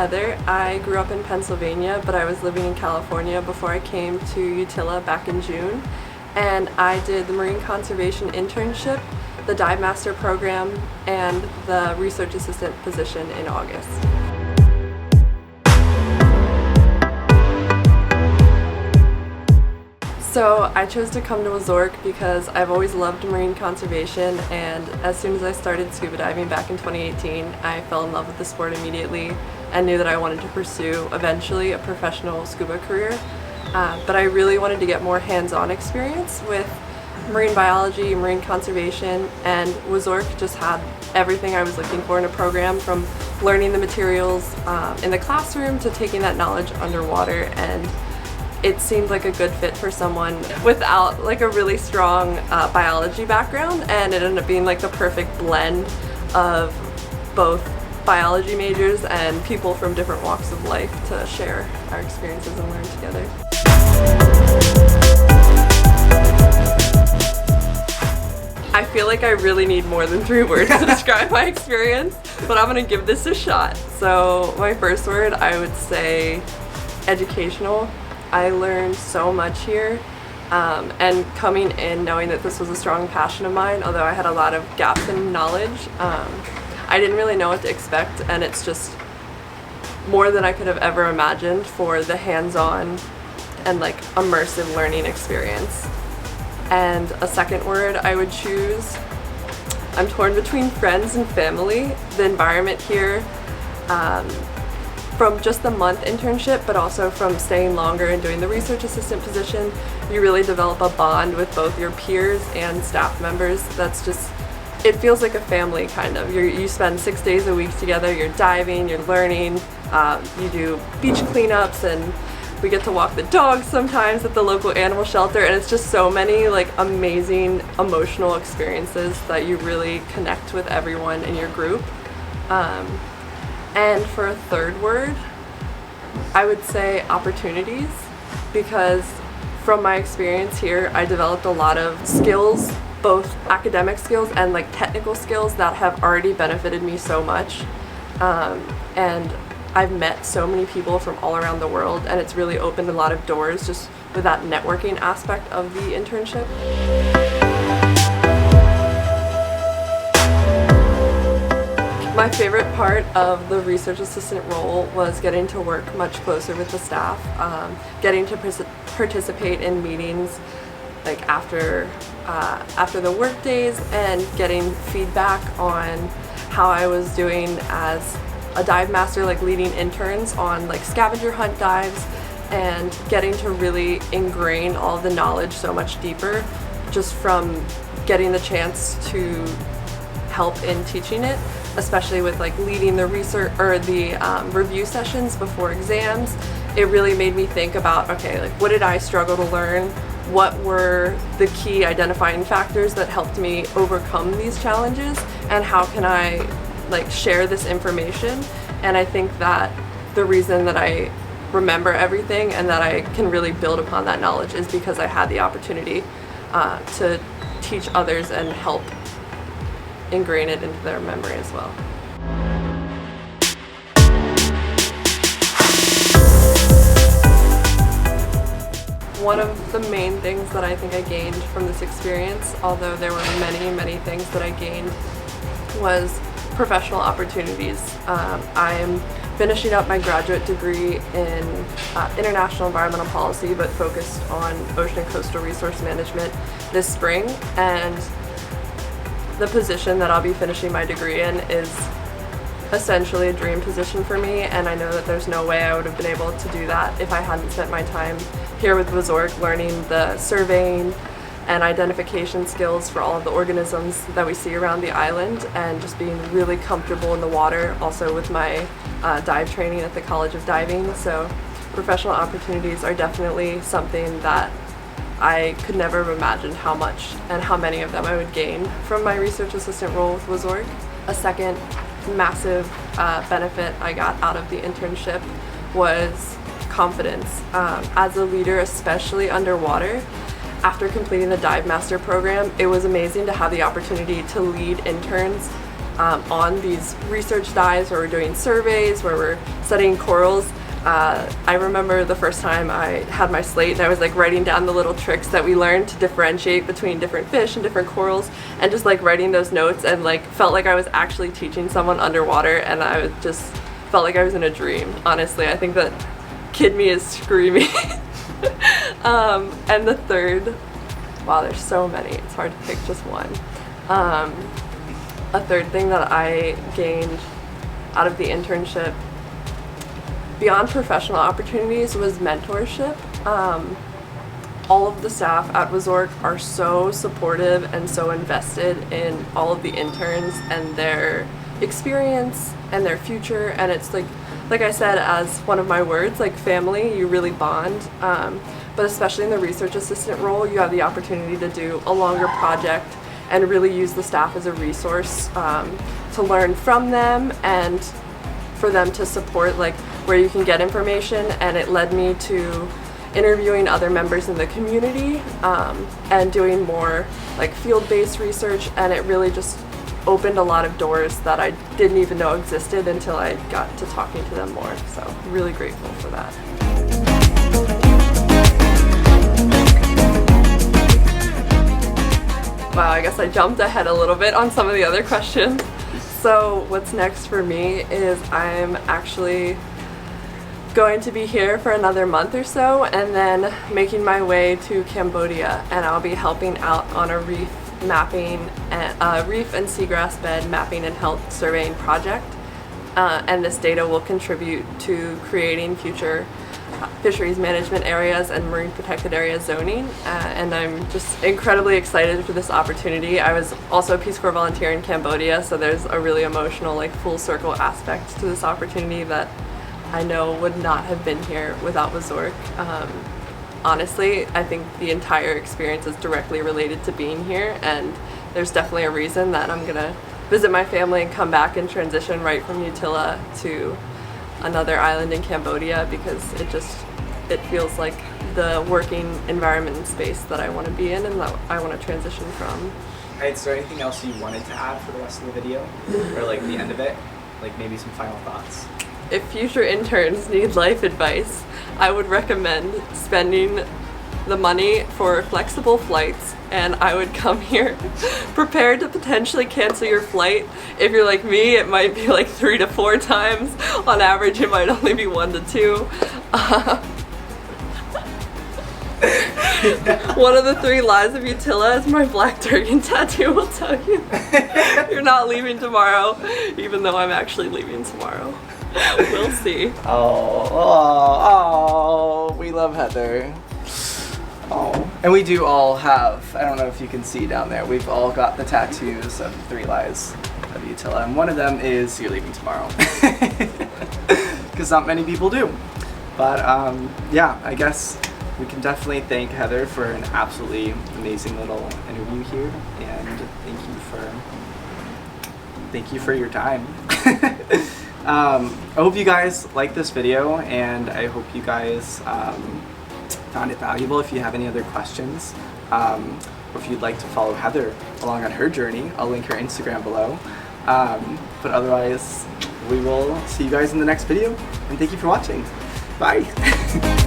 Heather. I grew up in Pennsylvania, but I was living in California before I came to Utila back in June. And I did the Marine Conservation Internship, the Dive Master program, and the Research Assistant position in August. So I chose to come to WSORC because I've always loved marine conservation, and as soon as I started scuba diving back in 2018, I fell in love with the sport immediately and knew that I wanted to pursue eventually a professional scuba career. But I really wanted to get more hands-on experience with marine biology, marine conservation, and WSORC just had everything I was looking for in a program, from learning the materials in the classroom to taking that knowledge underwater, and it seemed like a good fit for someone without like a really strong biology background, and it ended up being like the perfect blend of both biology majors and people from different walks of life to share our experiences and learn together. I feel like I really need more than 3 words to describe my experience, but I'm gonna give this a shot. So my first word, I would say educational. I learned so much here, and coming in knowing that this was a strong passion of mine, although I had a lot of gaps in knowledge, I didn't really know what to expect, and it's just more than I could have ever imagined for the hands-on and like immersive learning experience. And a second word I would choose, I'm torn between friends and family. The environment here, from just the month internship, but also from staying longer and doing the research assistant position, you really develop a bond with both your peers and staff members. That's just, it feels like a family kind of. You spend 6 days a week together, you're diving, you're learning, you do beach cleanups, and we get to walk the dogs sometimes at the local animal shelter, and it's just so many like amazing emotional experiences that you really connect with everyone in your group. And for a third word, I would say opportunities, because from my experience here, I developed a lot of skills, both academic skills and like technical skills that have already benefited me so much. And I've met so many people from all around the world, and it's really opened a lot of doors just with that networking aspect of the internship. My favorite part of the research assistant role was getting to work much closer with the staff, getting to participate in meetings like after the work days, and getting feedback on how I was doing as a dive master, like leading interns on like scavenger hunt dives, and getting to really ingrain all the knowledge so much deeper just from getting the chance to help in teaching it, especially with like leading the research or the review sessions before exams. It really made me think about, okay, like what did I struggle to learn? What were the key identifying factors that helped me overcome these challenges, and how can I like share this information? And I think that the reason that I remember everything and that I can really build upon that knowledge is because I had the opportunity to teach others and help ingrain it into their memory as well. One of the main things that I think I gained from this experience, although there were many, many things that I gained, was professional opportunities. I am finishing up my graduate degree in international environmental policy, but focused on ocean and coastal resource management this spring, and the position that I'll be finishing my degree in is essentially a dream position for me, and I know that there's no way I would have been able to do that if I hadn't spent my time here with WSORC learning the surveying and identification skills for all of the organisms that we see around the island, and just being really comfortable in the water, also with my dive training at the College of Diving. So professional opportunities are definitely something that I could never have imagined how much and how many of them I would gain from my research assistant role with WSORC. A second massive benefit I got out of the internship was confidence. As a leader, especially underwater, after completing the Dive Master program, it was amazing to have the opportunity to lead interns on these research dives where we're doing surveys, where we're studying corals. I remember the first time I had my slate and I was like writing down the little tricks that we learned to differentiate between different fish and different corals, and just like writing those notes, and like felt like I was actually teaching someone underwater, and I just felt like I was in a dream. Honestly, I think that kid me is screaming. And the third, wow, there's so many, it's hard to pick just one. A third thing that I gained out of the internship beyond professional opportunities was mentorship. All of the staff at WSORC are so supportive and so invested in all of the interns and their experience and their future, and it's like I said, as one of my words, like family, you really bond. But especially in the research assistant role, you have the opportunity to do a longer project and really use the staff as a resource to learn from them and for them to support like where you can get information. And it led me to interviewing other members in the community and doing more like field-based research, and it really just opened a lot of doors that I didn't even know existed until I got to talking to them more. So really grateful for that. Wow, I guess I jumped ahead a little bit on some of the other questions. So what's next for me is I'm actually going to be here for another month or so, and then making my way to Cambodia, and I'll be helping out on a reef mapping, reef and seagrass bed mapping and health surveying project. And this data will contribute to creating future fisheries management areas and marine protected area zoning, and I'm just incredibly excited for this opportunity. I was also a Peace Corps volunteer in Cambodia, so there's a really emotional, like, full circle aspect to this opportunity that I know would not have been here without WSORC. Honestly, I think the entire experience is directly related to being here, and there's definitely a reason that I'm gonna visit my family and come back and transition right from Utila to another island in Cambodia, because it feels like the working environment and space that I want to be in and that I want to transition from. Alright, is there anything else you wanted to add for the rest of the video? Or like the end of it? Like maybe some final thoughts? If future interns need life advice, I would recommend spending the money for flexible flights, and I would come here prepared to potentially cancel your flight. If you're like me, it might be like 3 to 4 times. On average, it might only be 1 to 2. One of the 3 lies of Utila, as my black dragon tattoo will tell you. You're not leaving tomorrow, even though I'm actually leaving tomorrow. We'll see. Oh, we love Heather. Oh, and we do all have, I don't know if you can see down there, we've all got the tattoos of 3 lies of Utila, and one of them is you're leaving tomorrow. Because not many people do. But yeah, I guess we can definitely thank Heather for an absolutely amazing little interview here, and thank you for your time. I hope you guys like this video, and I hope you guys found it valuable. If you have any other questions, or if you'd like to follow Heather along on her journey, I'll link her Instagram below. But otherwise, we will see you guys in the next video, and thank you for watching. Bye!